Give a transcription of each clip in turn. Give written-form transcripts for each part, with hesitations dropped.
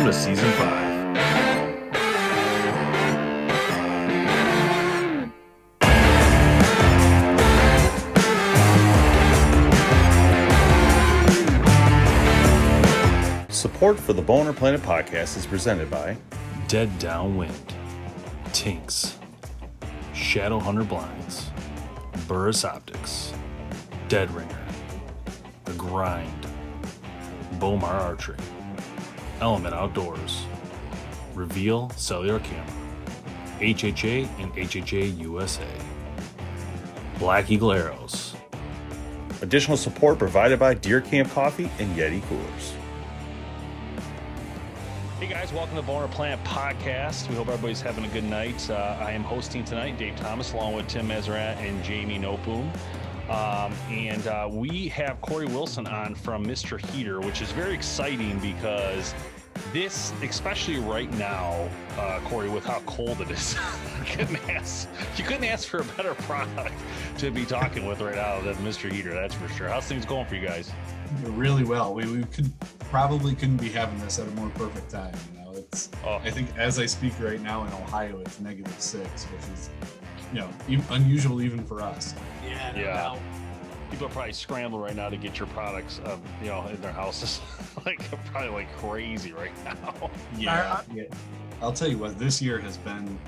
Welcome to Season 5. Support for the BowHunterPlanet podcast is presented by Dead Downwind, Tinks, Shadowhunter Blinds, Burris Optics, Dead Ringer, The Grind, Bomar Archery, Element Outdoors, Reveal Cellular Camera, HHA and HHA USA, Black Eagle Arrows. additional support provided by Deer Camp Coffee and Yeti Coolers. Hey guys, welcome to BowHunterPlanet podcast. We hope everybody's having a good night. I am hosting tonight, Dave Thomas, along with Tim Mesrat and Jamie Nopum. And we have Corey Wilson on from MR.HEATER, which is very exciting because this, especially right now, Corey, with how cold it is, you couldn't ask for a better product to be talking with right now than MR.HEATER, that's for sure. How's things going for you guys? Really well. We couldn't be having this at a more perfect time. You know, I think as I speak right now in Ohio, it's -6, which is, unusual even for us. Yeah. People are probably scrambling right now to get your products, in their houses, probably like crazy right now. Yeah. I'll tell you what, this year has been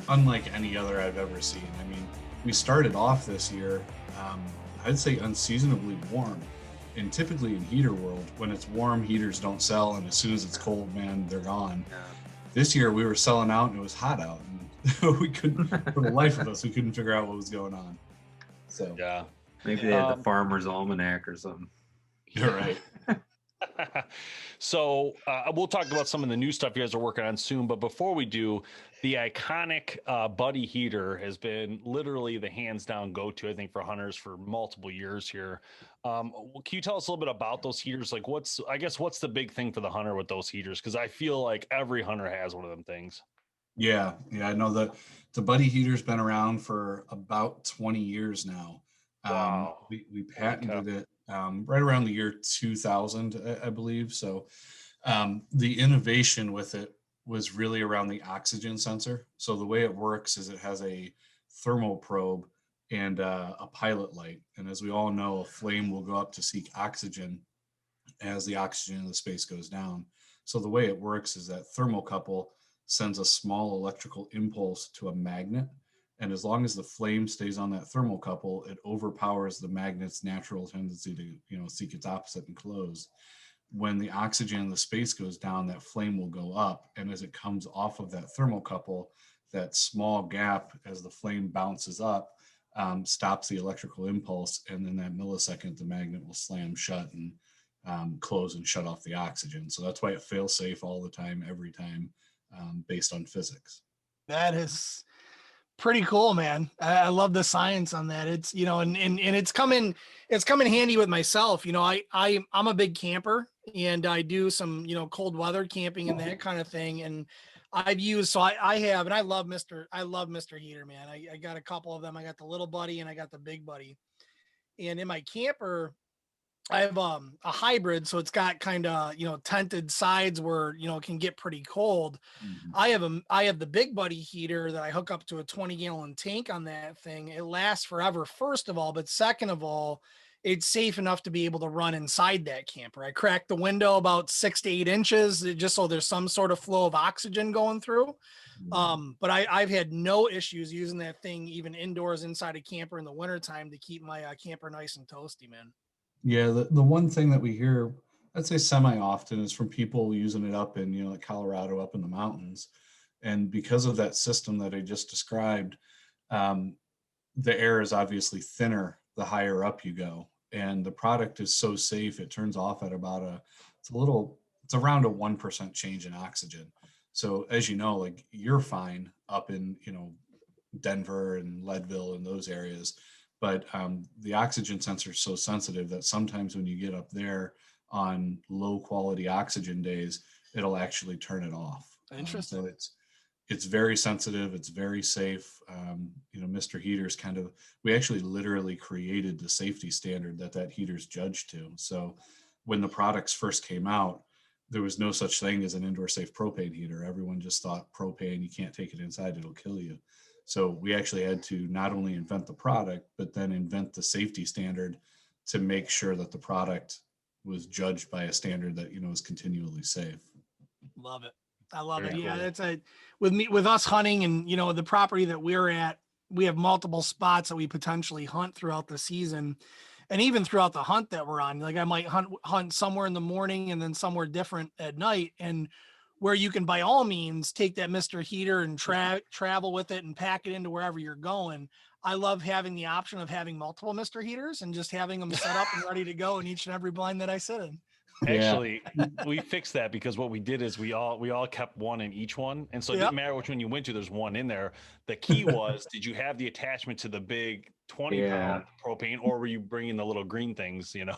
unlike any other I've ever seen. I mean, we started off this year, I'd say unseasonably warm. And typically in heater world, when it's warm, heaters don't sell, and as soon as it's cold, man, they're gone. Yeah. This year we were selling out and it was hot out, and we couldn't, for the life of us, we couldn't figure out what was going on. So yeah, maybe they had the Farmer's Almanac or something. You're right. So we'll talk about some of the new stuff you guys are working on soon. But before we do, the iconic Buddy heater has been literally the hands down go-to, I think, for hunters for multiple years here. Can you tell us a little bit about those heaters? What's the big thing for the hunter with those heaters? Because I feel like every hunter has one of them things. Yeah. I know that the Buddy heater's been around for about 20 years now. Wow. We patented it right around the year 2000, I believe. So the innovation with it was really around the oxygen sensor. So the way it works is it has a thermal probe and a pilot light. And as we all know, a flame will go up to seek oxygen as the oxygen in the space goes down. So the way it works is that thermocouple sends a small electrical impulse to a magnet. And as long as the flame stays on that thermocouple, it overpowers the magnet's natural tendency to, seek its opposite and close. When the oxygen in the space goes down, that flame will go up. And as it comes off of that thermocouple, that small gap as the flame bounces up stops the electrical impulse. And in that millisecond, the magnet will slam shut and close and shut off the oxygen. So that's why it fails safe all the time, every time, based on physics. That is pretty cool, man. I love the science on that. It's, and it's come in handy with myself. I'm a big camper, and I do some, cold weather camping and that kind of thing. And I've used, I have, and I love MR.HEATER, man. I got a couple of them. I got the little buddy and I got the big buddy. And in my camper, I have a hybrid, so it's got kind of, tented sides where, it can get pretty cold. Mm-hmm. I have the big buddy heater that I hook up to a 20-gallon tank on that thing. It lasts forever, first of all, but second of all, it's safe enough to be able to run inside that camper. I cracked the window about 6 to 8 inches just so there's some sort of flow of oxygen going through. But I've had no issues using that thing even indoors inside a camper in the wintertime to keep my camper nice and toasty, man. Yeah, the one thing that we hear, I'd say semi-often, is from people using it up in, like Colorado, up in the mountains. And because of that system that I just described, the air is obviously thinner the higher up you go. And the product is so safe, it turns off at about it's around a 1% change in oxygen. So as you know, you're fine up in, Denver and Leadville and those areas. But the oxygen sensor is so sensitive that sometimes when you get up there on low quality oxygen days, it'll actually turn it off. Interesting. So it's very sensitive. It's very safe. MR.HEATER's we actually literally created the safety standard that heater's judged to. So when the products first came out, there was no such thing as an indoor safe propane heater. Everyone just thought propane, you can't take it inside, it'll kill you. So we actually had to not only invent the product, but then invent the safety standard to make sure that the product was judged by a standard that, is continually safe. Love it. I love Very it. Yeah, cool. that's with us hunting and, the property that we're at, we have multiple spots that we potentially hunt throughout the season. And even throughout the hunt that we're on, like I might hunt somewhere in the morning and then somewhere different at night. And where you can, by all means, take that Mr. Heater and travel with it and pack it into wherever you're going. I love having the option of having multiple Mr. Heaters and just having them set up and ready to go in each and every blind that I sit in. Actually, we fixed that because what we did is we all kept one in each one, and so it didn't matter which one you went to. There's one in there. The key was, did you have the attachment to the big 20-pound propane, or were you bringing the little green things? Yeah,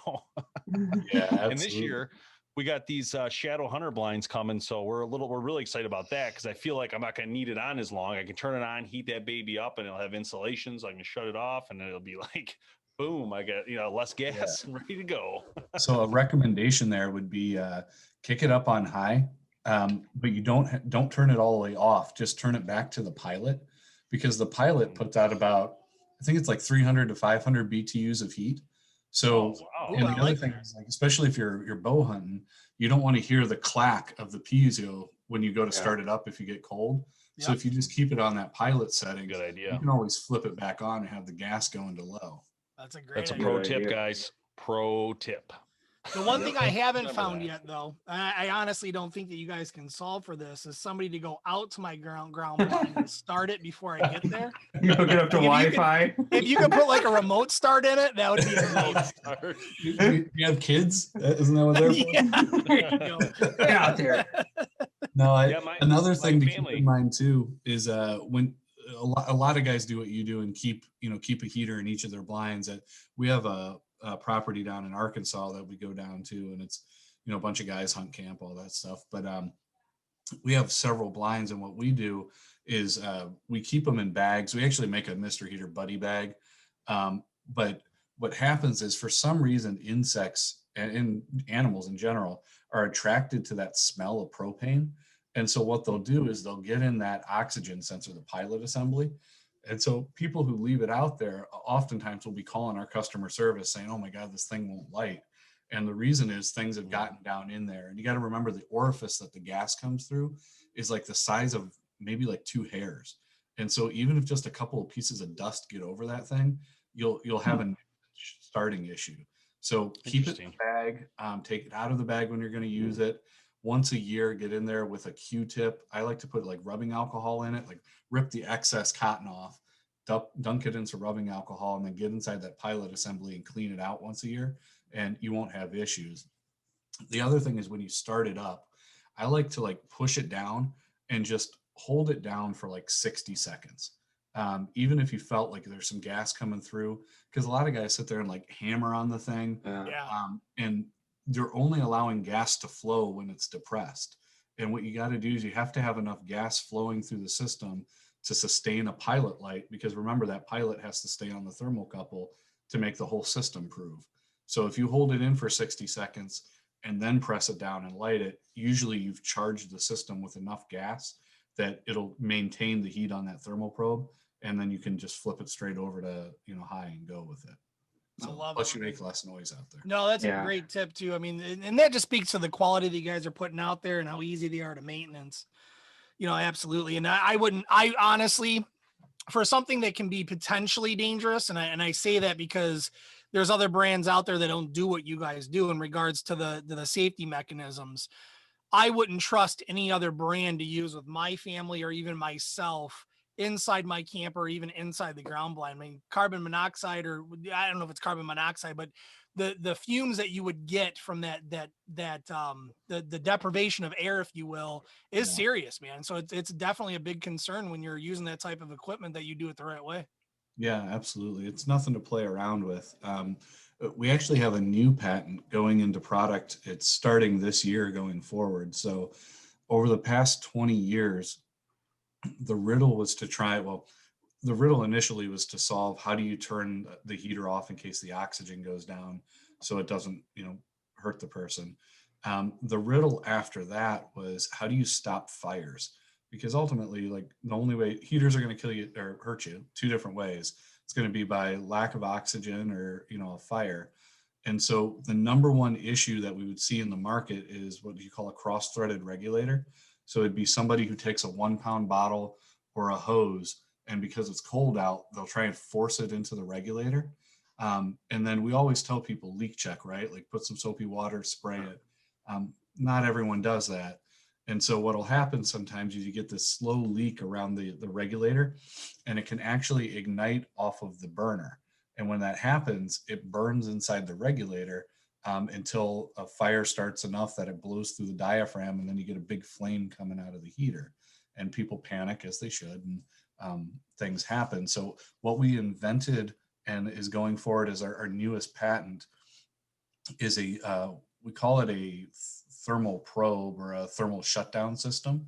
and this year we got these shadow hunter blinds coming, so we're really excited about that because I feel like I'm not going to need it on as long. I can turn it on, heat that baby up, and it'll have insulation, so I can shut it off, and it'll be like, boom, I got less gas and ready to go. So a recommendation there would be kick it up on high, but you don't turn it all the way off. Just turn it back to the pilot, because the pilot puts out about, I think it's like 300 to 500 BTUs of heat. So and the other thing is, like, especially if you're bow hunting, you don't want to hear the clack of the piezo when you go to start it up if you get cold. So if you just keep it on that pilot setting, good idea. You can always flip it back on and have the gas going to low. That's a great idea. Pro tip, guys. Pro tip. The one thing I haven't found yet, though, I honestly don't think that you guys can solve for this, is somebody to go out to my ground blind and start it before I get there. You hook it up to Wi-Fi. If you could put like a remote start in it, that would be amazing. You have kids? Isn't that what they're for? There you go. Get out there. No, another thing to keep in mind too is when a lot of guys do what you do and keep a heater in each of their blinds. That we have a property down in Arkansas that we go down to, and it's a bunch of guys hunt camp, all that stuff. But we have several blinds, and what we do is we keep them in bags. We actually make a Mr. Heater buddy bag. But what happens is, for some reason, insects and animals in general are attracted to that smell of propane. And so what they'll do is they'll get in that oxygen sensor, the pilot assembly. And so people who leave it out there oftentimes will be calling our customer service saying, oh my God, this thing won't light. And the reason is things have gotten down in there. And you got to remember, the orifice that the gas comes through is like the size of maybe like 2 hairs. And so even if just a couple of pieces of dust get over that thing, you'll have a starting issue. So keep it in the bag, take it out of the bag when you're going to use it. Once a year, get in there with a Q-tip. I like to put like rubbing alcohol in it, like rip the excess cotton off, dunk it into rubbing alcohol, and then get inside that pilot assembly and clean it out once a year, and you won't have issues. The other thing is, when you start it up, I like to like push it down and just hold it down for like 60 seconds. Even if you felt like there's some gas coming through, because a lot of guys sit there and like hammer on the thing. And they're only allowing gas to flow when it's depressed. And what you got to do is you have to have enough gas flowing through the system to sustain a pilot light, because remember, that pilot has to stay on the thermocouple to make the whole system prove. So if you hold it in for 60 seconds and then press it down and light it, usually you've charged the system with enough gas that it'll maintain the heat on that thermal probe, and then you can just flip it straight over to high and go with it. So, plus you make less noise out there. No, that's a great tip too. I mean, and that just speaks to the quality that you guys are putting out there and how easy they are to maintenance. Absolutely. And I honestly, for something that can be potentially dangerous, and I say that because there's other brands out there that don't do what you guys do in regards to the safety mechanisms. I wouldn't trust any other brand to use with my family or even myself inside my camper, or even inside the ground blind. I mean, carbon monoxide, or I don't know if it's carbon monoxide, but the fumes that you would get from the deprivation of air, if you will, is serious, man. So it's definitely a big concern when you're using that type of equipment, that you do it the right way. Yeah, absolutely. It's nothing to play around with. We actually have a new patent going into product. It's starting this year going forward. So over the past 20 years, the riddle was to try, the riddle initially was to solve, how do you turn the heater off in case the oxygen goes down so it doesn't, hurt the person. The riddle after that was, how do you stop fires? Because ultimately, like, the only way heaters are going to kill you or hurt you two different ways. It's going to be by lack of oxygen or, a fire. And so the number one issue that we would see in the market is what you call a cross-threaded regulator. So it'd be somebody who takes a 1-pound bottle or a hose, and because it's cold out, they'll try and force it into the regulator. And then we always tell people leak check, right? Like, put some soapy water, spray it. Not everyone does that. And so what'll happen sometimes is you get this slow leak around the regulator, and it can actually ignite off of the burner. And when that happens, it burns inside the regulator until a fire starts enough that it blows through the diaphragm, and then you get a big flame coming out of the heater. And people panic, as they should, and things happen. So what we invented and is going forward as our newest patent is we call it a thermal probe or a thermal shutdown system.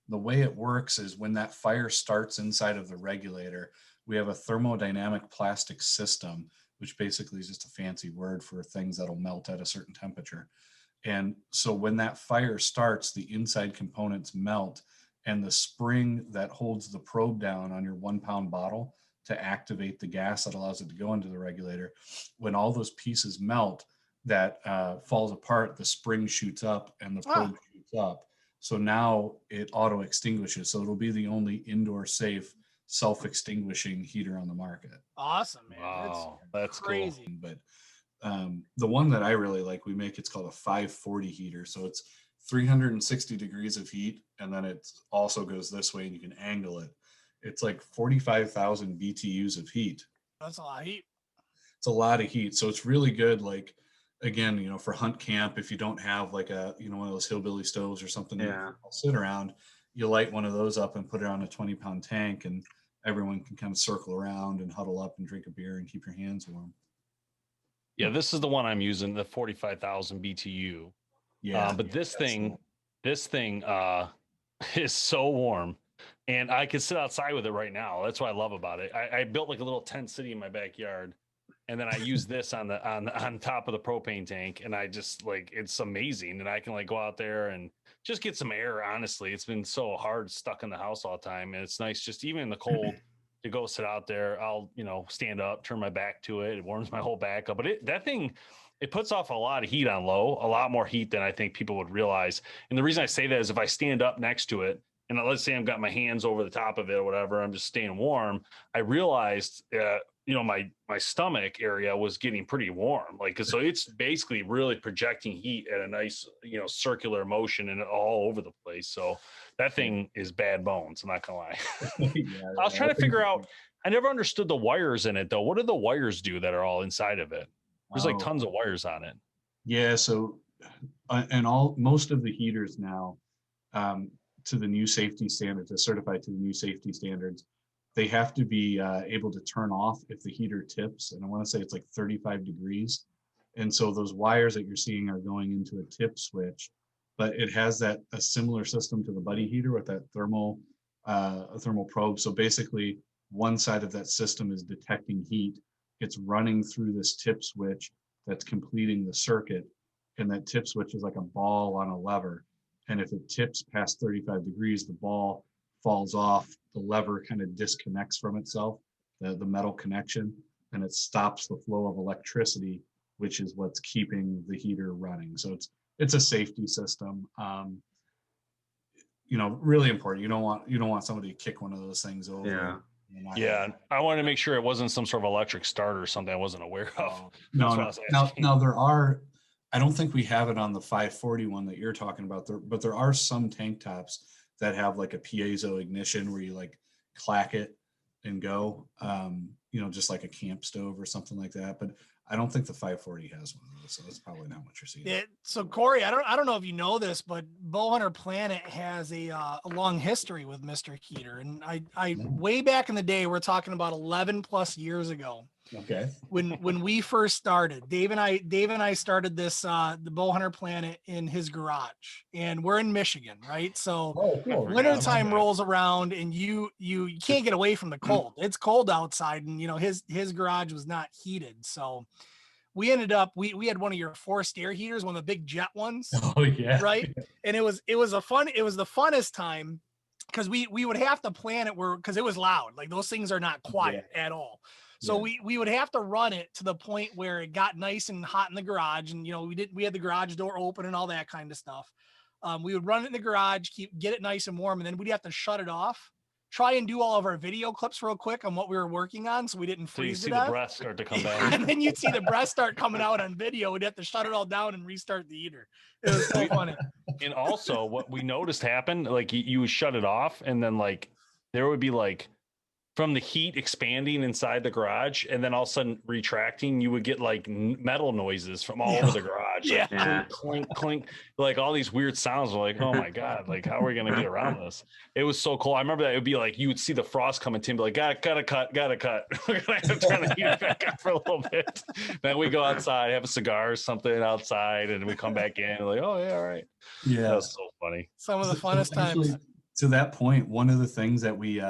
The way it works is when that fire starts inside of the regulator, we have a thermodynamic plastic system, which basically is just a fancy word for things that'll melt at a certain temperature. And so when that fire starts, the inside components melt, and the spring that holds the probe down on your 1-pound bottle to activate the gas that allows it to go into the regulator, when all those pieces melt, that falls apart, the spring shoots up and the probe shoots up. So now it auto extinguishes. So it'll be the only indoor safe self-extinguishing heater on the market. Awesome, man. Wow, that's crazy. Cool. But the one that I really like, we make, it's called a 540 heater. So it's 360 degrees of heat, and then it also goes this way and you can angle it. It's like 45,000 BTUs of heat. That's a lot of heat. It's a lot of heat. So it's really good. Like, again, for hunt camp, if you don't have like a, one of those hillbilly stoves or something, Yeah. you sit around, you light one of those up and put it on a 20-pound tank, and everyone can kind of circle around and huddle up and drink a beer and keep your hands warm. Yeah, this is the one I'm using, the 45,000 BTU. Yeah. But this thing is so warm, and I could sit outside with it right now. That's what I love about it. I built like a little tent city in my backyard, and then I use this on top of the propane tank, and I just, like, it's amazing. And I can, like, go out there and just get some air. Honestly, it's been so hard stuck in the house all the time, and it's nice just even in the cold to go sit out there. I'll stand up, turn my back to it. It warms my whole back up. But that thing, it puts off a lot of heat on low, a lot more heat than I think people would realize. And the reason I say that is if I stand up next to it, and let's say I've got my hands over the top of it or whatever, I'm just staying warm, I realized, my stomach area was getting pretty warm. Like, so it's basically really projecting heat at a nice, circular motion and all over the place. So that thing is bad bones. I'm not gonna lie. Yeah, I was trying to figure out, I never understood the wires in it though. What do the wires do that are all inside of it? There's like tons of wires on it. Yeah. So, and most of the heaters now, to the new safety standards, are certified to the new safety standards. They have to be able to turn off if the heater tips. And I want to say it's like 35 degrees. And so those wires that you're seeing are going into a tip switch, but it has a similar system to the buddy heater with that thermal probe. So basically one side of that system is detecting heat. It's running through this tip switch that's completing the circuit. And that tip switch is like a ball on a lever. And if it tips past 35 degrees, the ball falls off, the lever kind of disconnects from itself, the metal connection, and it stops the flow of electricity, which is what's keeping the heater running. So it's a safety system. Really important. You don't want somebody to kick one of those things over. Yeah. Yeah, I wanted to make sure it wasn't some sort of electric starter or something I wasn't aware of. No. Now there are, I don't think we have it on the 540 one that you're talking about, but there are some tank tops that have like a piezo ignition where you like clack it and go, just like a camp stove or something like that. But I don't think the 540 has one of those, so that's probably not what you're seeing. So Corey, I don't know if you know this, but BowHunterPlanet has a long history with Mr. Heater, and I way back in the day, we're talking about 11 plus years ago. Okay. When we first started, Dave and I started this the BowHunterPlanet in his garage, and we're in Michigan, right? So cool. wintertime rolls around, and you can't get away from the cold. It's cold outside, and his garage was not heated, so we ended up, we had one of your forced air heaters, one of the big jet ones. Oh yeah. Right. And it was the funnest time because we would have to plan it because it was loud. Like those things are not quiet at all. So we would have to run it to the point where it got nice and hot in the garage. And, we had the garage door open and all that kind of stuff. We would run it in the garage, get it nice and warm. And then we'd have to shut it off, try and do all of our video clips real quick on what we were working on, so we didn't freeze so you see the breath start to come back. And then you'd see the breath start coming out on video. We'd have to shut it all down and restart the heater. It was so funny. And also what we noticed happened, like you would shut it off, and then like there would be like from the heat expanding inside the garage and then all of a sudden retracting, you would get like metal noises from all over the garage. Like clink, clink, clink, like all these weird sounds. We're like, oh my God, like how are we going to get around this? It was so cool. I remember that it would be like, you would see the frost coming to, be like, gotta cut. We're going to have to turn the heat back up for a little bit. Then we go outside, have a cigar or something outside, and we come back in like, oh yeah, all right. Yeah. That was so funny. Some of the funnest times. To that point, one of the things that we,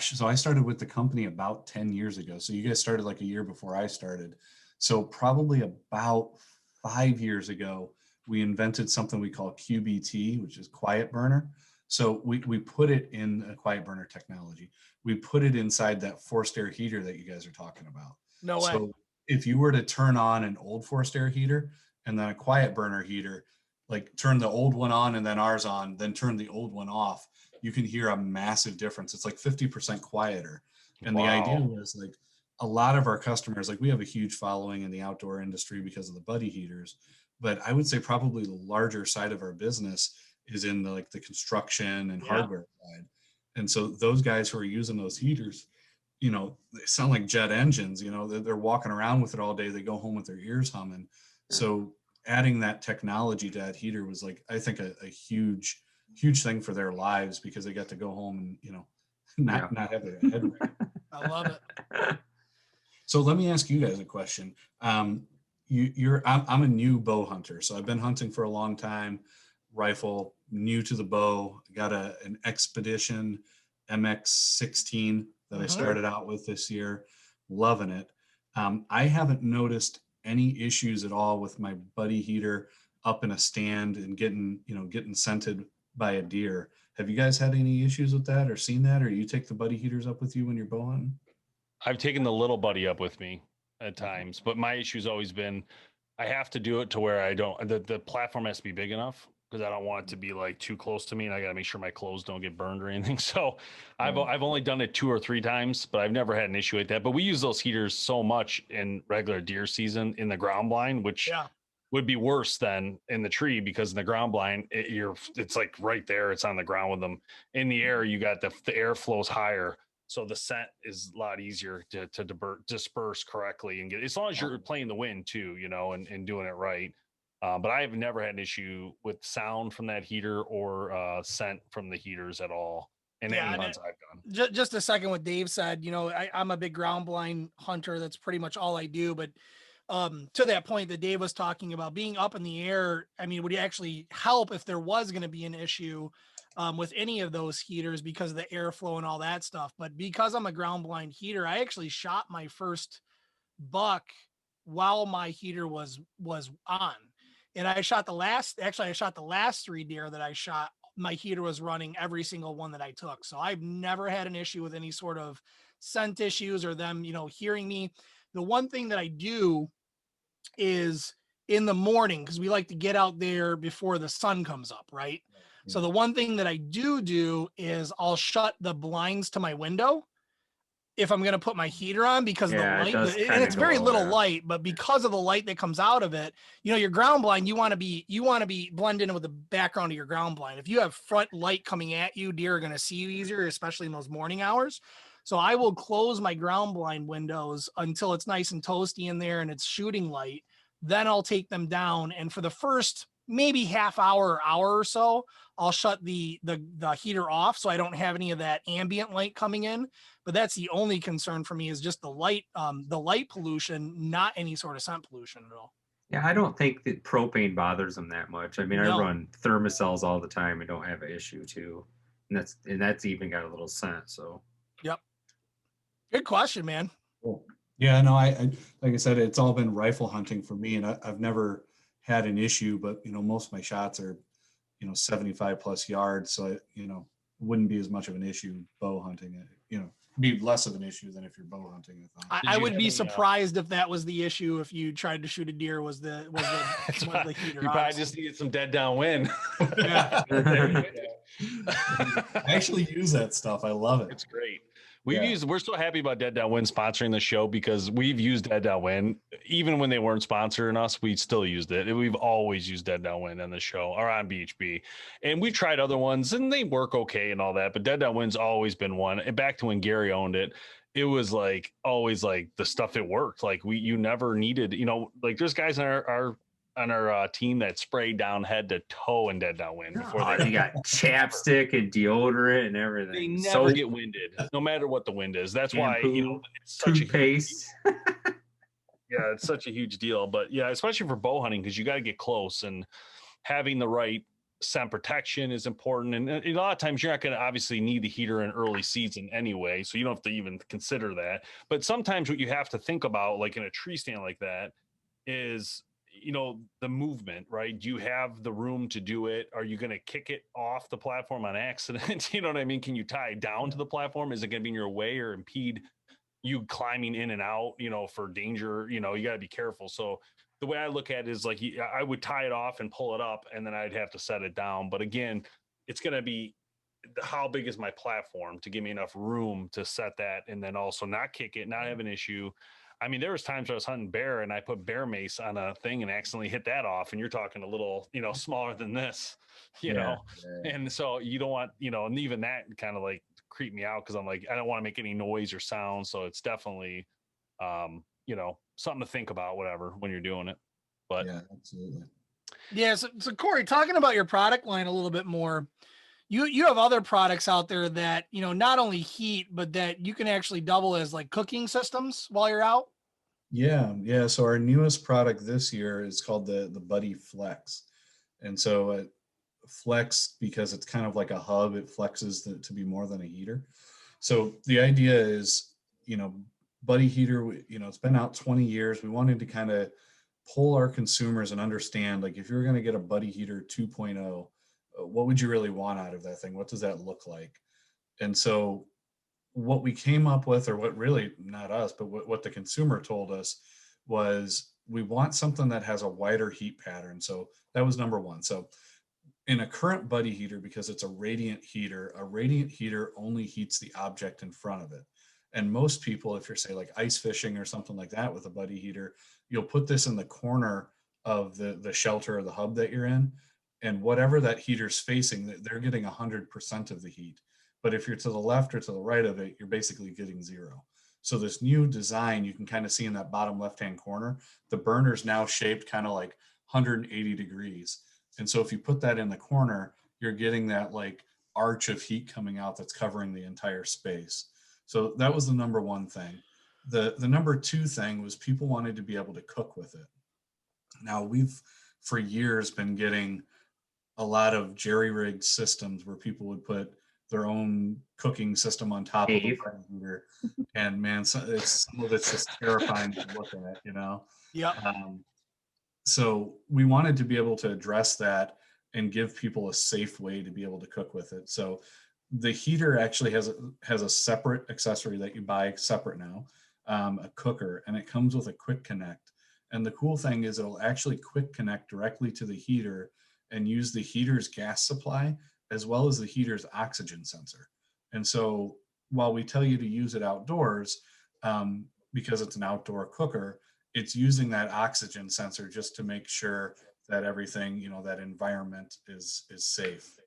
so I started with the company about 10 years ago. So you guys started like a year before I started. So probably about 5 years ago, we invented something we call QBT, which is quiet burner. So we put it in a quiet burner technology. We put it inside that forced air heater that you guys are talking about. No way. So if you were to turn on an old forced air heater and then a quiet burner heater, like turn the old one on and then ours on, then turn the old one off, you can hear a massive difference. It's like 50% quieter. And the idea was like a lot of our customers, like we have a huge following in the outdoor industry because of the buddy heaters, but I would say probably the larger side of our business is in the construction and hardware side. And so those guys who are using those heaters, they sound like jet engines, they're walking around with it all day. They go home with their ears humming. So adding that technology to that heater was like, I think a huge thing for their lives, because they got to go home and not have their head ring. I love it. So let me ask you guys a question. I'm a new bow hunter, so I've been hunting for a long time. Rifle, new to the bow. Got an Expedition MX-16 that I started out with this year. Loving it. I haven't noticed any issues at all with my buddy heater up in a stand and getting scented by a deer. Have you guys had any issues with that or seen that, or you take the buddy heaters up with you when you're bow hunting? I've taken the little buddy up with me at times, but my issue's always been I have to do it to where I don't, the platform has to be big enough because I don't want it to be like too close to me, and I got to make sure my clothes don't get burned or anything. So I've only done it 2 or 3 times, but I've never had an issue like that. But we use those heaters so much in regular deer season in the ground blind, which would be worse than in the tree, because in the ground blind, it's like right there, it's on the ground with them. In the air, you got the air flows higher. So the scent is a lot easier to disperse correctly and get, as long as you're playing the wind too, and doing it right. But I have never had an issue with sound from that heater or scent from the heaters at all in any hunts I've done. Just a second, what Dave said, I'm a big ground blind hunter. That's pretty much all I do. But to that point that Dave was talking about, being up in the air, I mean, would actually help if there was going to be an issue with any of those heaters because of the airflow and all that stuff. But because I'm a ground blind heater, I actually shot my first buck while my heater was on. And I shot the last 3 deer that I shot. My heater was running every single one that I took. So I've never had an issue with any sort of scent issues or them, hearing me. The one thing that I do is in the morning, because we like to get out there before the sun comes up, right? Yeah. So the one thing that I do is I'll shut the blinds to my window if I'm going to put my heater on, because the light, and it's very little light, but because of the light that comes out of it, your ground blind, you want to be blended in with the background of your ground blind. If you have front light coming at you, deer are going to see you easier, especially in those morning hours. So I will close my ground blind windows until it's nice and toasty in there and it's shooting light. Then I'll take them down. And for the first maybe half hour or so, I'll shut the heater off so I don't have any of that ambient light coming in. But that's the only concern for me, is just the light pollution, not any sort of scent pollution at all. Yeah, I don't think that propane bothers them that much. I mean, I run thermocells all the time and don't have an issue too. And that's even got a little scent. So yep. Good question, man. Cool. Yeah, no, I like I said, it's all been rifle hunting for me, and I've never had an issue. But most of my shots are 75 plus yards, so wouldn't be as much of an issue bow hunting. Be less of an issue than if you're bow hunting. I thought. I you would have be any, surprised if that was the issue. If you tried to shoot a deer, was the That's was why the heater? you probably honestly. just needed some dead downwind. Yeah. There you I go. actually use that stuff. I love it. It's great. Yeah. We're so happy about Dead Downwind sponsoring the show because we've used Dead Downwind. Even when they weren't sponsoring us, we still used it. We've always used Dead Downwind on the show or on BHB. And we've tried other ones and they work okay and all that. But Dead Downwind's always been one. And back to when Gary owned it, it was like always like the stuff it worked. Like you never needed, like there's guys on our team that sprayed down head to toe in Dead Downwind before Oh, they got chapstick and deodorant and They everything. never get winded, no matter what the wind is. That's why Shampoo, it's such toothpaste. it's such a huge deal. But yeah, especially for bow hunting because you got to get close and having the right scent protection is important. And a lot of times you're not going to obviously need the heater in early season anyway, so you don't have to even consider that. But sometimes what you have to think about, like in a tree stand like that, is the movement, right? Do you have the room to do it? Are you going to kick it off the platform on accident? You know what I mean? Can you tie it down to the platform? Is it going to be in your way or impede you climbing in and out, for danger? You got to be careful. So the way I look at it is like I would tie it off and pull it up and then I'd have to set it down. But again, it's going to be how big is my platform to give me enough room to set that and then also not kick it, not have an issue. I mean, there was times I was hunting bear and I put bear mace on a thing and accidentally hit that off. And you're talking a little, smaller than this, Yeah. And so you don't want, and even that kind of like creep me out because I'm like, I don't want to make any noise or sound. So it's definitely, something to think about, whatever, when you're doing it. But yeah, absolutely. Yeah. So Corey, talking about your product line a little bit more, you have other products out there that, not only heat, but that you can actually double as like cooking systems while you're out. Yeah. So our newest product this year is called the Buddy Flex, and so Flex, because it's kind of like a hub, it flexes to be more than a heater. So the idea is, Buddy Heater, it's been out 20 years. We wanted to kind of pull our consumers and understand, like, if you're going to get a Buddy Heater 2.0, what would you really want out of that thing? What does that look like? And so what we came up with, or what really, not us, but what the consumer told us was, we want something that has a wider heat pattern. So that was number one. So in a current Buddy Heater, because it's a radiant heater only heats the object in front of it. And most people, if you're, say, like ice fishing or something like that with a Buddy Heater, you'll put this in the corner of the shelter or the hub that you're in, and whatever that heater's facing, they're getting 100% of the heat. But if you're to the left or to the right of it, you're basically getting zero. So this new design, you can kind of see in that bottom left-hand corner, the burner's now shaped kind of like 180 degrees. And so if you put that in the corner, you're getting that like arch of heat coming out that's covering the entire space. So that was the number one thing. The number two thing was, people wanted to be able to cook with it. Now, we've for years been getting a lot of jerry-rigged systems where people would put their own cooking system on top of a Buddy Heater, and man, some of it's just terrifying to look at, Yeah. So we wanted to be able to address that and give people a safe way to be able to cook with it. So the heater actually has a separate accessory that you buy separate now, a cooker, and it comes with a quick connect. And the cool thing is, it'll actually quick connect directly to the heater and use the heater's gas supply as well as the heater's oxygen sensor. And so while we tell you to use it outdoors, because it's an outdoor cooker, it's using that oxygen sensor just to make sure that everything, that environment is safe.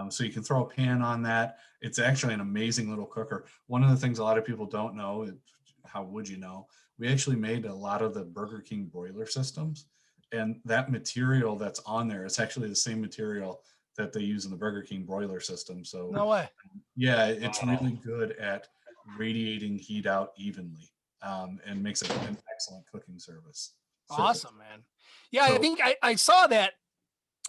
So you can throw a pan on that. It's actually an amazing little cooker. One of the things a lot of people don't know, how would you know, we actually made a lot of the Burger King broiler systems, and that material that's on there is actually the same material that they use in the Burger King broiler system. So No way. yeah, it's really good at radiating heat out evenly, and makes it an excellent cooking service. Awesome, man. Yeah, I think I saw that.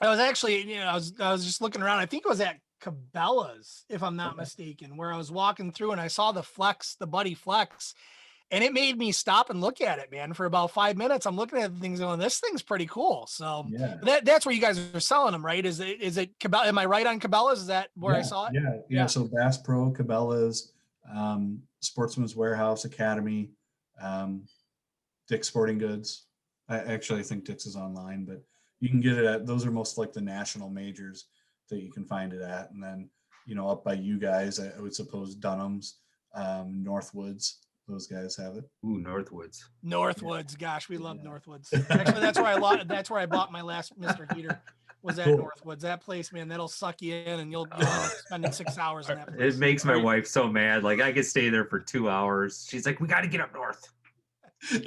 I was actually, I was just looking around. I think it was at Cabela's, if I'm not mistaken, where I was walking through and I saw the Buddy Flex, and it made me stop and look at it, man, for about 5 minutes. I'm looking at the things going, this thing's pretty cool. So Yeah. that's where you guys are selling them, right? Is it Cabela? Am I right on Cabela's? Is that where I saw it? Yeah. So Bass Pro, Cabela's, Sportsman's Warehouse, Academy, Dick's Sporting Goods. I actually think Dick's is online, but you can get it at, those are most like the national majors that you can find it at. And then, up by you guys, I would suppose Dunham's, Northwoods, those guys have it. Ooh, Northwoods. Northwoods. Gosh, we love Northwoods. Actually, that's where I bought my last Mr. Heater, was at Northwoods. That place, man, that'll suck you in, and you'll end up spending 6 hours in that place. It makes my wife so mad. Like, I could stay there for 2 hours. She's like, we got to get up north.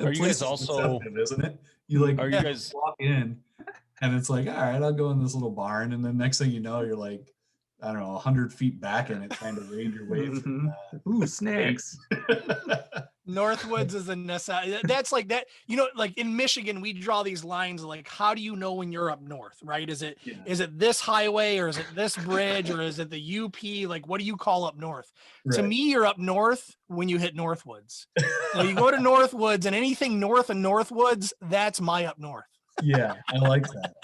Are you guys also, isn't it? You like, are you guys walk in and it's like, all right, I'll go in this little barn. And then next thing you know, you're like, I don't know, 100 feet back in it, trying to wade your way through. Ooh, snakes. Northwoods is a necessity. That's like that, like in Michigan, we draw these lines like, how do you know when you're up north, right? Is it this highway, or is it this bridge, or is it the UP? Like, what do you call up north? Right. To me, you're up north when you hit Northwoods. So you go to Northwoods, and anything north of Northwoods, that's my up north. Yeah, I like that.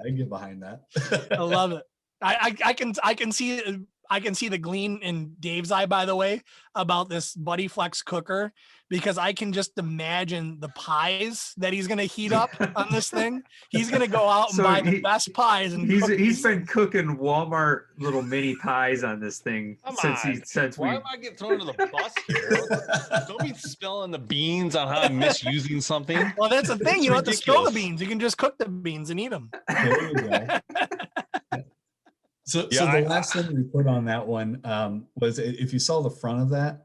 I get behind that. I love it. I can see the gleam in Dave's eye, by the way, about this Buddy Flex cooker, because I can just imagine the pies that he's going to heat up on this thing. He's going to go out and buy the best pies. And he's been cooking Walmart little mini pies on this thing Why am I getting thrown under the bus here? Don't be spilling the beans on how I'm misusing something. Well, that's the thing. You don't have to spill the beans. You can just cook the beans and eat them. There you go. So the last thing we put on that one was, if you saw the front of that,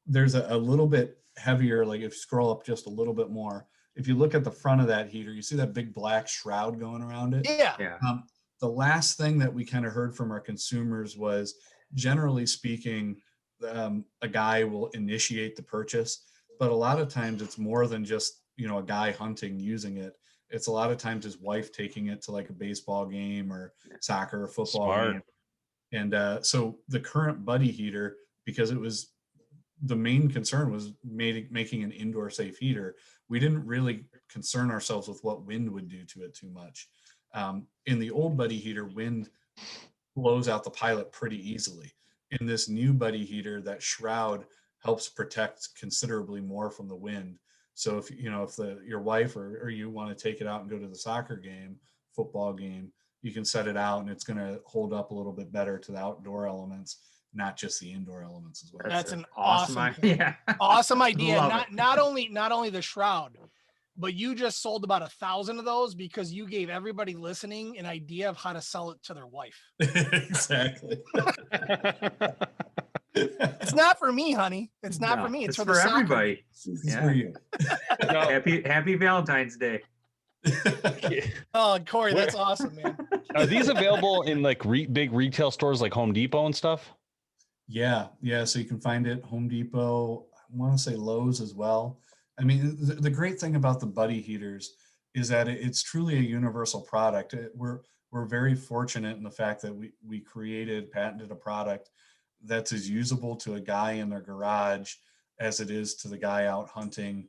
there's a little bit heavier, like if you scroll up just a little bit more, if you look at the front of that heater, you see that big black shroud going around it? Yeah. The last thing that we kind of heard from our consumers was, generally speaking, a guy will initiate the purchase, but a lot of times it's more than just, a guy hunting using it. It's a lot of times his wife taking it to like a baseball game or soccer or football game. And so the current Buddy heater, because it was, the main concern was making an indoor safe heater, we didn't really concern ourselves with what wind would do to it too much. In the old Buddy heater, wind blows out the pilot pretty easily. In this new Buddy heater, that shroud helps protect considerably more from the wind. So if your wife or you want to take it out and go to the soccer game, football game, you can set it out and it's going to hold up a little bit better to the outdoor elements, not just the indoor elements as well. That's an awesome idea. Awesome idea. Not only the shroud, but you just sold about 1,000 of those because you gave everybody listening an idea of how to sell it to their wife. Exactly. It's not for me, honey. It's not for me. It's for everybody. It's for you. Happy Valentine's Day. Oh, Corey, that's awesome, man. Are these available in like big retail stores like Home Depot and stuff? Yeah. So you can find it Home Depot. I want to say Lowe's as well. I mean, the great thing about the Buddy heaters is that it's truly a universal product. We're very fortunate in the fact that we patented a product that's as usable to a guy in their garage as it is to the guy out hunting,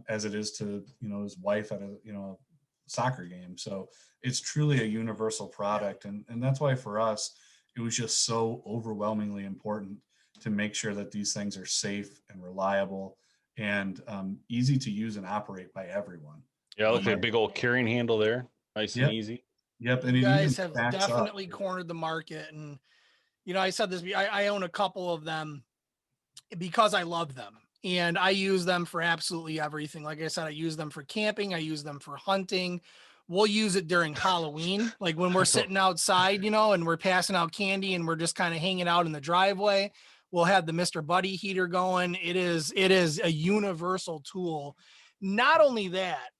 as it is to his wife at a soccer game. So it's truly a universal product, and that's why for us it was just so overwhelmingly important to make sure that these things are safe and reliable and easy to use and operate by everyone. Yeah, look at a big old carrying handle there, nice and easy. Yep, and you guys have definitely cornered the market. And I said this, I own a couple of them because I love them and I use them for absolutely everything. Like I said, I use them for camping. I use them for hunting. We'll use it during Halloween, like when we're sitting outside, and we're passing out candy and we're just kind of hanging out in the driveway. We'll have the Mr. Buddy heater going. It is a universal tool. Not only that,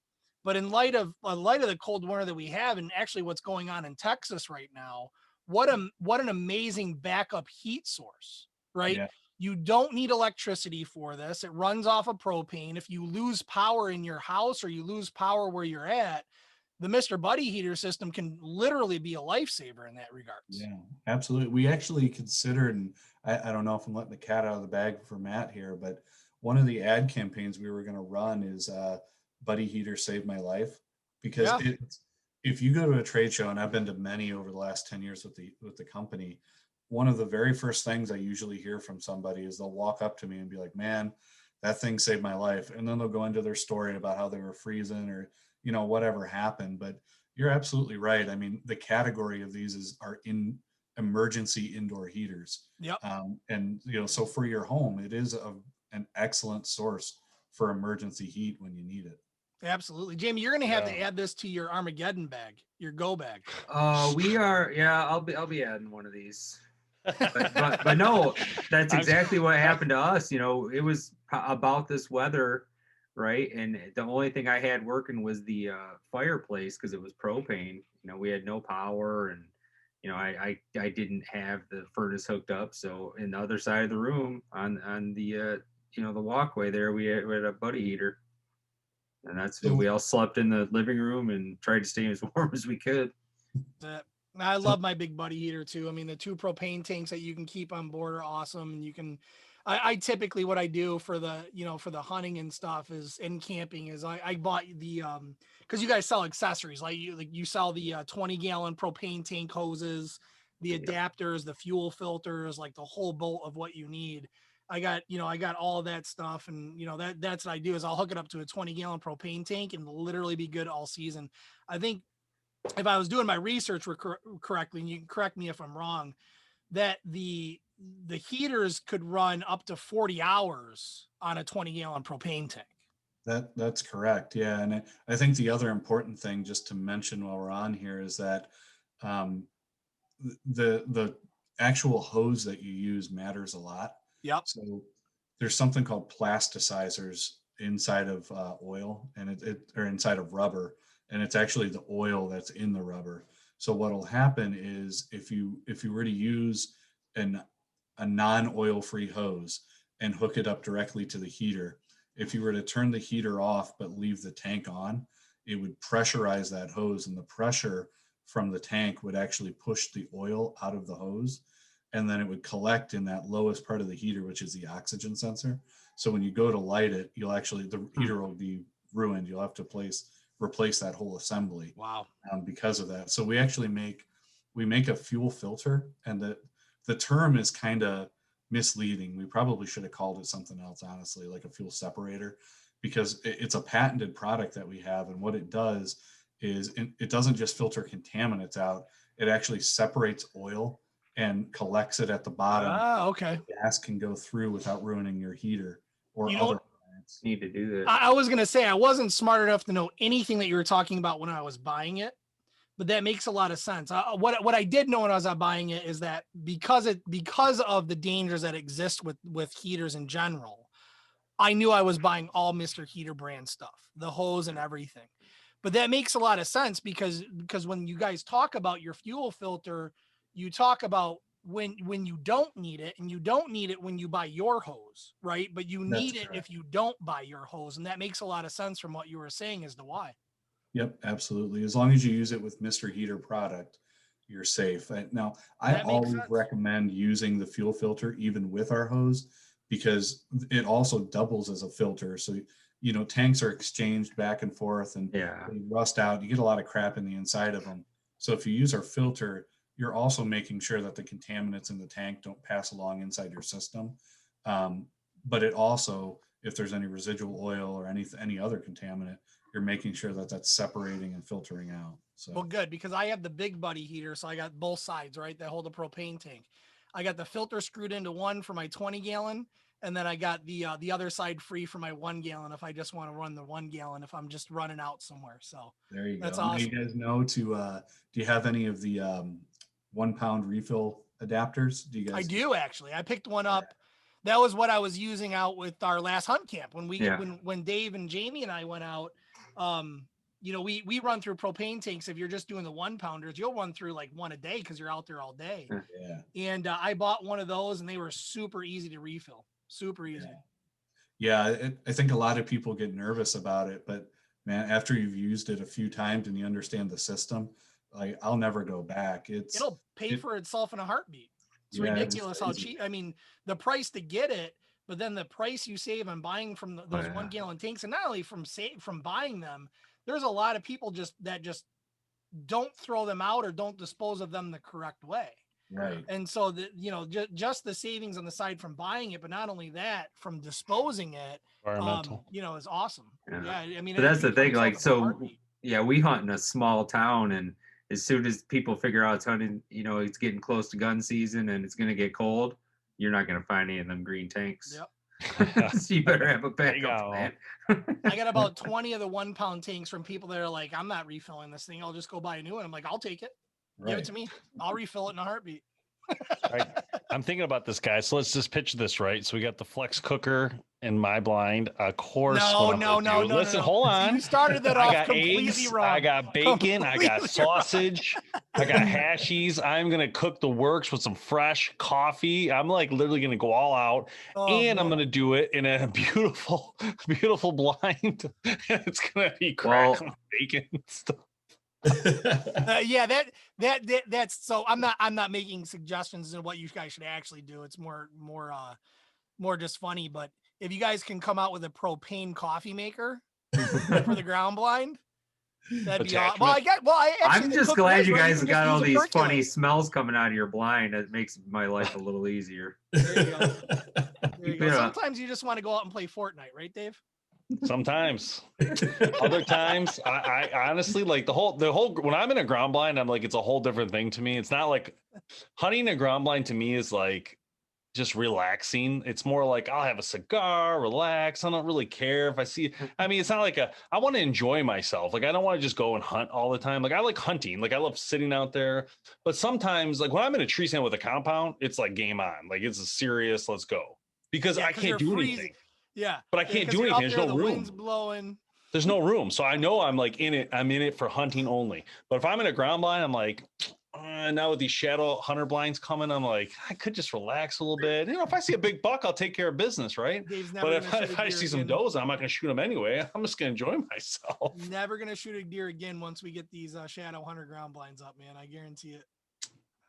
but in light of the cold winter that we have, and actually what's going on in Texas right now, what an amazing backup heat source, right? Yeah. You don't need electricity for this. It runs off of propane. If you lose power in your house or you lose power where you're at, the Mr. Buddy heater system can literally be a lifesaver in that regards. Yeah, absolutely. We actually considered, and I don't know if I'm letting the cat out of the bag for Matt here, but one of the ad campaigns we were going to run is Buddy Heater Saved My Life, because Yeah. if you go to a trade show, and I've been to many over the last 10 years with the company, one of the very first things I usually hear from somebody is they'll walk up to me and be like, man, that thing saved my life. And then they'll go into their story about how they were freezing or, whatever happened. But you're absolutely right. I mean, the category of these are in emergency indoor heaters. Yep. And, so for your home, it is an excellent source for emergency heat when you need it. Absolutely. Jamie, you're going to have to add this to your Armageddon bag, your go bag. We are. Yeah, I'll be adding one of these. But no, that's exactly what happened to us. It was about this weather, right? And the only thing I had working was the fireplace, because it was propane. We had no power, and I didn't have the furnace hooked up. So in the other side of the room, on the the walkway there, we had a buddy heater, and that's what we all slept in the living room and tried to stay as warm as we could. I love my big buddy heater too. I mean, the 2 propane tanks that you can keep on board are awesome. And you can, I typically, what I do for the, for the hunting and stuff is, and camping is I bought the, cause you guys sell accessories, like you sell the 20-gallon propane tank hoses, the adapters, the fuel filters, like the whole bolt of what you need. I got all of that stuff. And that's what I do is I'll hook it up to a 20-gallon propane tank and literally be good all season. I think, if I was doing my research correctly, and you can correct me if I'm wrong, that the heaters could run up to 40 hours on a 20-gallon propane tank. That's correct. Yeah. And I think the other important thing just to mention while we're on here is that the actual hose that you use matters a lot. Yep. So there's something called plasticizers inside of oil or inside of rubber. And it's actually the oil that's in the rubber. So what'll happen is if you were to use a non-oil free hose and hook it up directly to the heater, if you were to turn the heater off but leave the tank on, it would pressurize that hose, and the pressure from the tank would actually push the oil out of the hose, and then it would collect in that lowest part of the heater, which is the oxygen sensor. So when you go to light it, the heater will be ruined. You'll have to replace that whole assembly. Wow. Because of that. So we actually make a fuel filter, and the term is kind of misleading. We probably should have called it something else, honestly, like a fuel separator, because it's a patented product that we have. And what it does is it doesn't just filter contaminants out. It actually separates oil and collects it at the bottom. Ah, okay. Gas can go through without ruining your heater or Need to do that. I was going to say, I wasn't smart enough to know anything that you were talking about when I was buying it, but that makes a lot of sense. What I did know when I was buying it is that because of the dangers that exist with heaters in general, I knew I was buying all Mr. Heater brand stuff, the hose and everything. But that makes a lot of sense because when you guys talk about your fuel filter, you talk about when you don't need it, and you don't need it when you buy your hose, right? But you need it if you don't buy your hose. And that makes a lot of sense from what you were saying as to why. Yep, absolutely. As long as you use it with Mr. Heater product, you're safe. Now, I always recommend using the fuel filter even with our hose, because it also doubles as a filter. So, tanks are exchanged back and forth, and they rust out. You get a lot of crap in the inside of them. So if you use our filter, you're also making sure that the contaminants in the tank don't pass along inside your system. But it also, if there's any residual oil or any other contaminant, you're making sure that that's separating and filtering out. So, well, good, because I have the big buddy heater. So I got both sides, right? That hold a propane tank. I got the filter screwed into one for my 20-gallon. And then I got the other side free for my 1 gallon if I just want to run the 1 gallon if I'm just running out somewhere. So there you go. That's awesome. You guys know do you have any of the 1 pound refill adapters? Do you guys? I do, actually. I picked one up. That was what I was using out with our last hunt camp when when Dave and Jamie and I went out. We run through propane tanks. If you're just doing the 1 pounders, you'll run through like one a day because you're out there all day. Yeah. And I bought one of those, and they were super easy to refill. Super easy. Yeah, I think a lot of people get nervous about it, but man, after you've used it a few times and you understand the system, like I'll never go back. It'll pay for itself in a heartbeat. It's ridiculous how cheap. I mean, the price to get it, but then the price you save on buying from those yeah. 1 gallon tanks, and not only from buying them, there's a lot of people just don't throw them out or don't dispose of them the correct way. Right. And so just the savings on the side from buying it, but not only that, from disposing it, Environmental. is awesome. Yeah. I mean, But that's the it pays thing, for like, itself in a so heartbeat. yeah, we hunt in a small town, and as soon as people figure out it's hunting, it's getting close to gun season and it's gonna get cold, you're not gonna find any of them green tanks. Yep. So you better have a There you backup go. plan. I got about 20 of the 1 pound tanks from people that are like, I'm not refilling this thing. I'll just go buy a new one. I'm like, I'll take it. Give it Right. to me. I'll refill it in a heartbeat. Right. I'm thinking about this, guy. So let's just picture this, right? So we got the flex cooker in my blind. Of course. No, what I'm no, gonna no, do- no, Listen, no. hold on. You started that I off got completely eggs, wrong. I got bacon, I got Completely wrong. sausage, I got hashies. I'm gonna cook the works with some fresh coffee. I'm like literally gonna go all out, Oh, and I'm man. gonna do it in a beautiful, beautiful blind. It's gonna be Well- crackling bacon and stuff. Yeah, that's so I'm not making suggestions on what you guys should actually do. It's more just funny. But if you guys can come out with a propane coffee maker for the ground blind, that'd be awesome. I'm just glad you guys got all these funny funny. smells coming out of your blind. It makes my life a little easier. There you go. There you go. Yeah. Sometimes you just want to go out and play Fortnite, right, Dave? Sometimes. Other times, I honestly like the whole when I'm in a ground blind, I'm like, it's a whole different thing to me. It's not like hunting a ground blind to me is like just relaxing. It's more like I'll have a cigar, relax. I don't really care if I see. I mean, it's not like I want to enjoy myself. Like I don't want to just go and hunt all the time. Like I like hunting. Like I love sitting out there. But sometimes, like when I'm in a tree stand with a compound, it's like game on. Like it's a serious, let's go. Because Yeah, I 'cause you're can't do freezing. anything. Yeah. But I can't 'cause do you're up anything. There's there, no the room. wind's blowing. There's no room. So I know I'm like in it. I'm in it for hunting only. But if I'm in a ground blind, I'm like, now with these shadow hunter blinds coming, I'm like, I could just relax a little bit. If I see a big buck, I'll take care of business, right? Dave's never But gonna shoot if a I deer see some again. does, I'm not going to shoot them anyway. I'm just going to enjoy myself. Never gonna shoot a deer again once we get these shadow hunter ground blinds up, man. I guarantee it.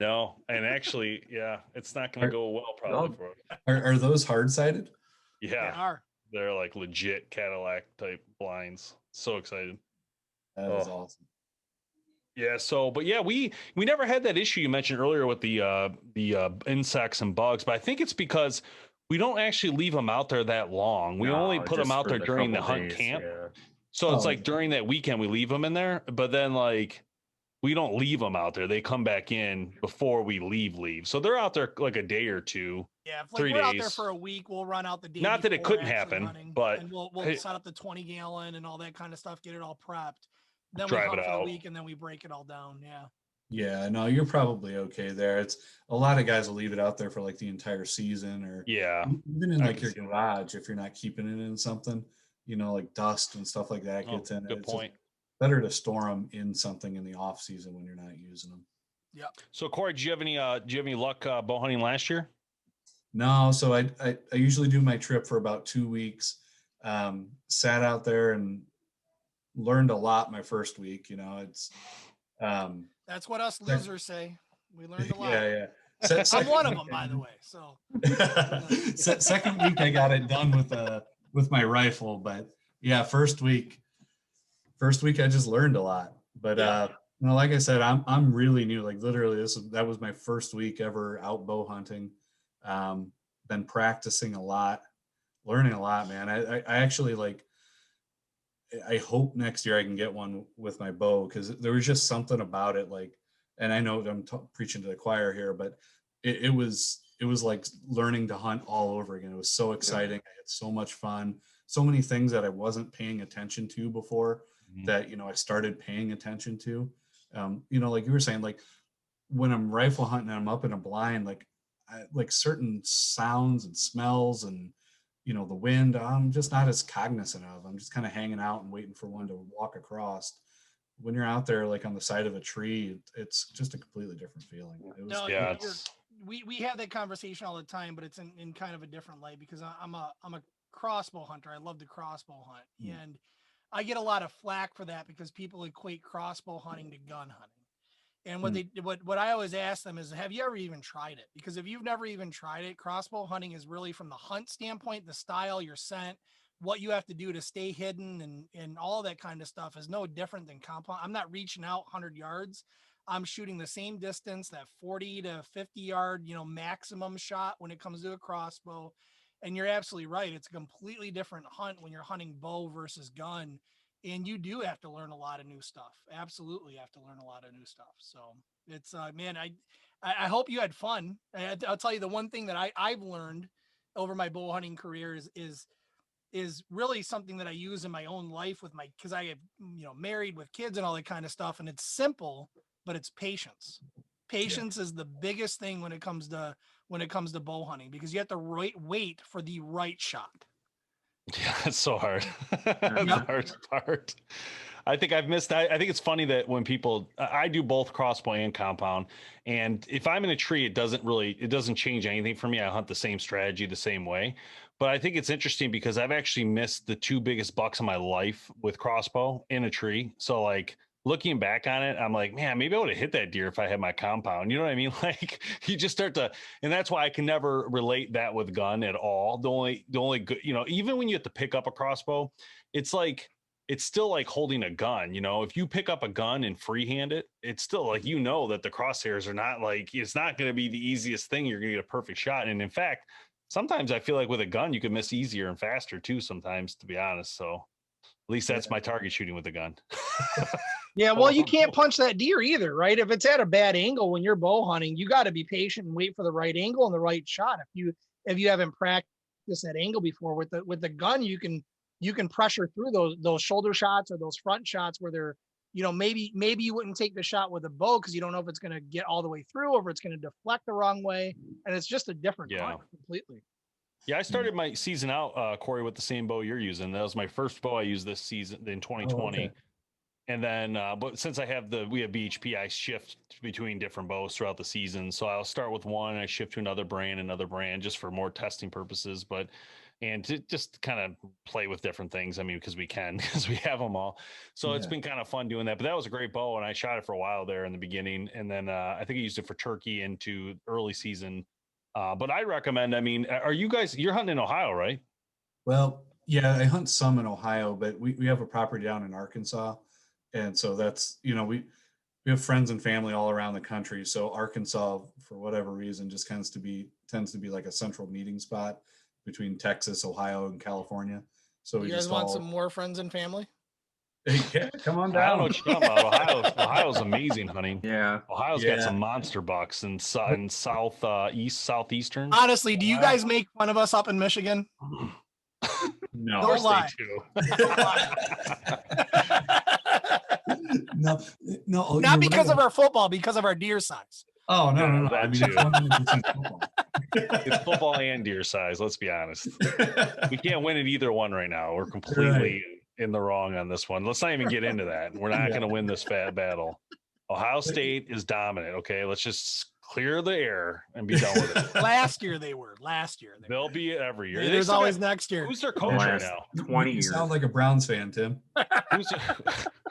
No, and actually, yeah, it's not going to go well probably for us. Are those hard sided? They Yeah, are. they're like legit Cadillac type blinds. So excited. That is awesome. Yeah. So, but yeah, we never had that issue you mentioned earlier with the insects and bugs, but I think it's because we don't actually leave them out there that long. We only put them just out for there the during the couple hunt days, camp. yeah. So it's Oh, like okay. during that weekend we leave them in there, but then like we don't leave them out there. They come back in before we leave. So they're out there like a day or two. Yeah, if 3 we're out there days. for a week, we'll run out the day. Not that it before couldn't actually happen, hunting, but and we'll hey, set up the 20 gallon and all that kind of stuff, get it all prepped. Then we drive hunt it for the out. week and then we break it all down. Yeah. Yeah, no, you're probably okay there. It's a lot of guys will leave it out there for like the entire season, or Yeah. even in I like can your see that. garage if you're not keeping it in something, like dust and stuff like that Oh, gets in it. good It's just point. better to store them in something in the off season when you're not using them. Yep. So Corey, do you have any luck bow hunting last year? No, so I usually do my trip for about 2 weeks. Sat out there and learned a lot my first week. It's That's what us losers say. We learned a lot. yeah. I'm one of them, by the way. So Second week I got it done with my rifle, but yeah, first week I just learned a lot. But like I said, I'm really new. Like literally, that was my first week ever out bow hunting. Been practicing a lot, learning a lot, man. I actually I hope next year I can get one with my bow, because there was just something about it. Like, and I know I'm preaching to the choir here, but it was like learning to hunt all over again. It was so exciting. I had so much fun. So many things that I wasn't paying attention to before that, I started paying attention to. Like you were saying, like when I'm rifle hunting and I'm up in a blind, like certain sounds and smells and, the wind, I'm just not as cognizant of. I'm just kind of hanging out and waiting for one to walk across. When you're out there, like on the side of a tree, it's just a completely different feeling. No, Yeah, we have that conversation all the time, but it's in kind of a different light, because I'm a crossbow hunter. I love to crossbow hunt, and I get a lot of flack for that because people equate crossbow hunting to gun hunting. And what I always ask them is, have you ever even tried it? Because if you've never even tried it, crossbow hunting is really from the hunt standpoint, the style, your scent, what you have to do to stay hidden and all that kind of stuff is no different than compound. I'm not reaching out 100 yards. I'm shooting the same distance, that 40 to 50 yard, maximum shot when it comes to a crossbow. And you're absolutely right. It's a completely different hunt when you're hunting bow versus gun. And you do have to learn a lot of new stuff. Absolutely have to learn a lot of new stuff. So it's, man, I hope you had fun. I'll tell you the one thing that I've learned over my bow hunting career is really something that I use in my own life with because I have, married with kids and all that kind of stuff. And it's simple, but it's patience. Patience is the biggest thing when it comes to bow hunting, because you have to wait for the right shot. Yeah, it's so hard. The hardest part. I think I've missed. I think it's funny that when people, I do both crossbow and compound, and if I'm in a tree, it doesn't change anything for me. I hunt the same strategy the same way. But I think it's interesting because I've actually missed the two biggest bucks of my life with crossbow in a tree. So like looking back on it, I'm like, man, maybe I would have hit that deer if I had my compound. You know what I mean? Like you just start to, and that's why I can never relate that with gun at all. The only good, even when you have to pick up a crossbow, it's still like holding a gun. If you pick up a gun and freehand it, it's still like, that the crosshairs are not it's not going to be the easiest thing. You're going to get a perfect shot. And in fact, sometimes I feel like with a gun, you can miss easier and faster too, sometimes, to be honest. So at least that's my target shooting with a gun. Yeah, well, you can't punch that deer either, right? If it's at a bad angle when you're bow hunting, you got to be patient and wait for the right angle and the right shot. If you haven't practiced that angle before with the gun, you can pressure through those shoulder shots or those front shots where they're, maybe you wouldn't take the shot with a bow because you don't know if it's going to get all the way through or if it's going to deflect the wrong way, and it's just a different hunt completely. Yeah, I started my season out, Corey, with the same bow you're using. That was my first bow I used this season in 2020. Oh, okay. And then, but since we have BHP, I shift between different bows throughout the season. So I'll start with one, and I shift to another brand, just for more testing purposes. And to just kind of play with different things. I mean, because we have them all. So it's been kind of fun doing that. But that was a great bow, and I shot it for a while there in the beginning. And then I think I used it for turkey into early season. But I recommend, you're hunting in Ohio, right? Well, yeah, I hunt some in Ohio, but we have a property down in Arkansas. And so that's, we have friends and family all around the country. So Arkansas, for whatever reason, just tends to be like a central meeting spot between Texas, Ohio, and California. So you guys want some more friends and family? Yeah, come on down. I don't know what you're talking about. Ohio's amazing hunting. Yeah. Ohio's got some monster bucks and southeastern. Honestly, do you guys make fun of us up in Michigan? No. Don't lie. No. Not because of our football, because of our deer size. Oh, no. I mean, it's 100% football. It's football and deer size. Let's be honest. We can't win at either one right now. We're completely in the wrong on this one. Let's not even get into that. We're not going to win this battle. Ohio State is dominant. Okay, let's just clear the air and be done with it. Last year they were. They'll be every year. There's always next year. Who's their coach right now? 20 years. You sound like a Browns fan, Tim.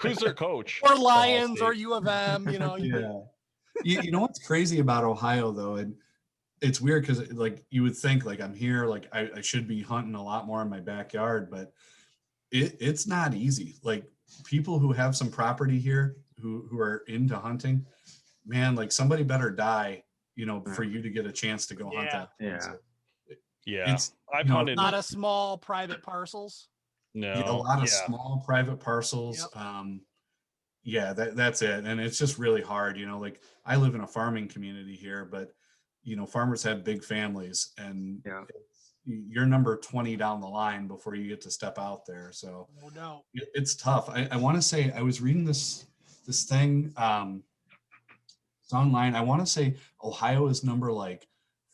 Who's their coach? Or Lions or U of M, Yeah. You know what's crazy about Ohio though, and it's weird because like you would think like I'm here, like I should be hunting a lot more in my backyard, but it's not easy. Like people who have some property here who are into hunting, man, like somebody better die, for you to get a chance to go hunt that. Yeah. I've hunted a lot of small private parcels. No. A lot of small private parcels. Yep. That's it. And it's just really hard, like I live in a farming community here, but farmers have big families and you're number 20 down the line before you get to step out there. So no doubt. It's tough. I want to say, I was reading this thing, it's online. I want to say Ohio is number like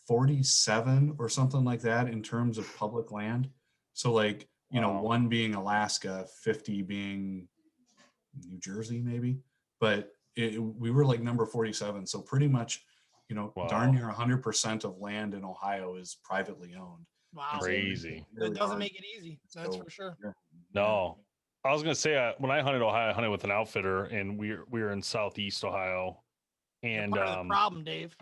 47 or something like that in terms of public land. So like, one being Alaska, 50 being New Jersey maybe, but we were like number 47. So pretty much, darn near 100% of land in Ohio is privately owned. Wow. Crazy. It doesn't make it easy. That's for sure. No. I was going to say, when I hunted Ohio, I hunted with an outfitter, and we were in Southeast Ohio. And Part of the problem, Dave.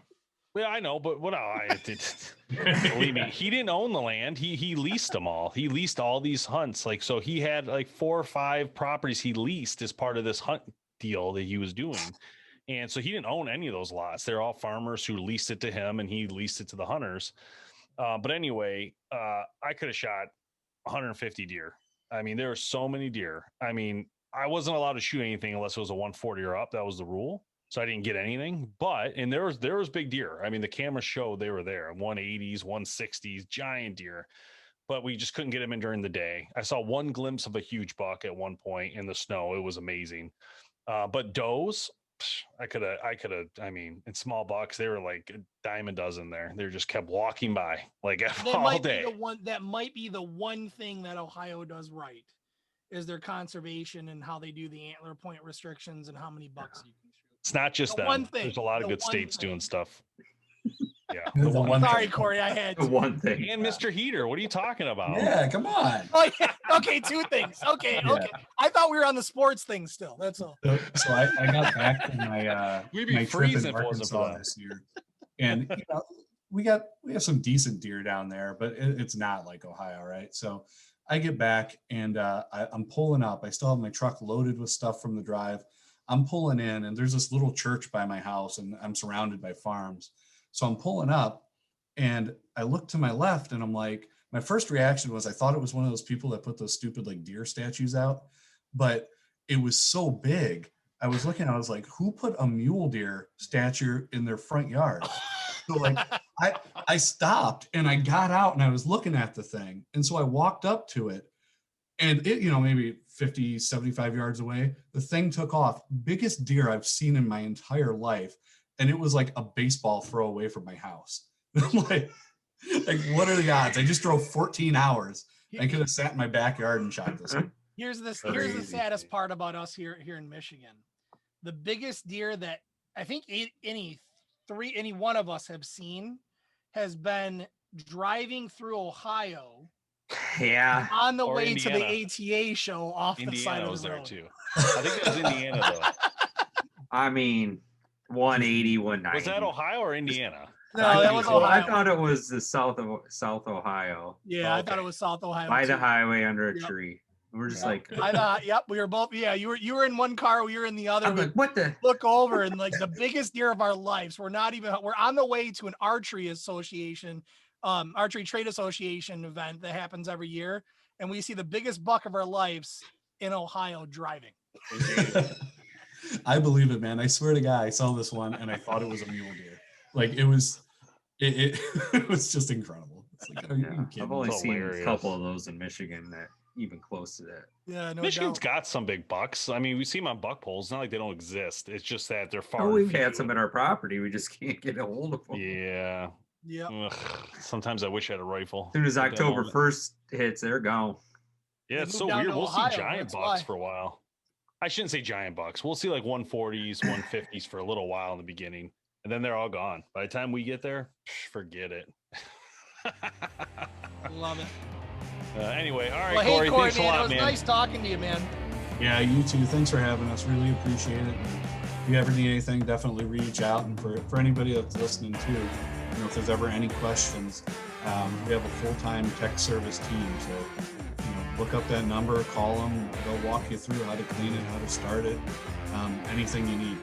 yeah, I know, but what I did, believe me, he didn't own the land. He leased them all. He leased all these hunts. Like, so he had like 4 or 5 properties he leased as part of this hunt deal that he was doing. And so he didn't own any of those lots. They're all farmers who leased it to him, and he leased it to the hunters. But anyway, I could have shot 150 deer. I mean, there were so many deer. I mean, I wasn't allowed to shoot anything unless it was a 140 or up. That was the rule. So I didn't get anything. And there was big deer. I mean, the camera showed they were there, 180s, 160s, giant deer. But we just couldn't get them in during the day. I saw one glimpse of a huge buck at one point in the snow. It was amazing. But does, I mean, in small bucks, they were like a dime a dozen there. They just kept walking by like all day. That might be the one thing that Ohio does right, is their conservation and how they do the antler point restrictions and how many bucks you can shoot. It's not just them. One thing. There's a lot of good states doing stuff. Yeah. Sorry, Corey, I had The one thing. And Mr. Heater, what are you talking about? Yeah, come on. Oh yeah. Okay, 2 things. Okay. I thought we were on the sports thing still. That's all. So I got back from my We'd be my trip freezing in if it wasn't for Arkansas that. this year, and we have some decent deer down there, but it's not like Ohio, right? So I get back and I'm pulling up. I still have my truck loaded with stuff from the drive. I'm pulling in, and there's this little church by my house, and I'm surrounded by farms. So I'm pulling up, and I look to my left, and I'm like, my first reaction was I thought it was one of those people that put those stupid like deer statues out, but it was so big. I was looking, I was like, who put a mule deer statue in their front yard? So like I stopped and I got out and I was looking at the thing. And so I walked up to it, and it, maybe 50, 75 yards away, the thing took off. Biggest deer I've seen in my entire life. And it was like a baseball throw away from my house. I'm like, what are the odds? I just drove 14 hours. I could have sat in my backyard and shot this thing. Here's the saddest part about us here in Michigan. The biggest deer that I think any one of us have seen has been driving through Ohio. Yeah. On the Or way Indiana. to the ATA show off the side Indiana of was the there road. too. I think it was Indiana though. I mean, 180, 190. Was that Ohio or Indiana? No, that was Ohio. I thought it was the South Ohio. Yeah, I thought it was South Ohio. By the too. highway under a Yep. tree. We're just Yep. like, I thought, yep, we were both. Yeah, you were in one car, we were in the other. I'm We like, what the? look over and like the biggest deer of our lives. We're on the way to an archery trade association event that happens every year, and we see the biggest buck of our lives in Ohio driving. I believe it, man. I swear to God, I saw this one and I thought it was a mule deer. Like it was just incredible. It's like, are you kidding I've me? only seen Hilarious. a couple of those in Michigan that even close to that. Yeah, no Michigan's doubt. got some big bucks. I mean, we see them on buck poles. It's not like they don't exist. It's just that they're far. Oh, we've had few. some in our property. We just can't get a hold of them. Yeah. Yep. Ugh, sometimes I wish I had a rifle. As soon as At that October moment. 1st hits, they're gone. Yeah, They it's moved so down weird. to We'll Ohio, see giant that's bucks why. for a while. I shouldn't say giant bucks. We'll see like 140s, 150s for a little while in the beginning, and then they're all gone. By the time we get there, forget it. Love it. Anyway, all right, Well, Corey, hey, Corey, thanks a man, it lot, was man. nice talking to you, man. Yeah, you too. Thanks for having us. Really appreciate it. If you ever need anything, definitely reach out. And for anybody that's listening too, if there's ever any questions, we have a full-time tech service team. So, look up that number, call them. They'll walk you through how to clean it, how to start it, anything you need.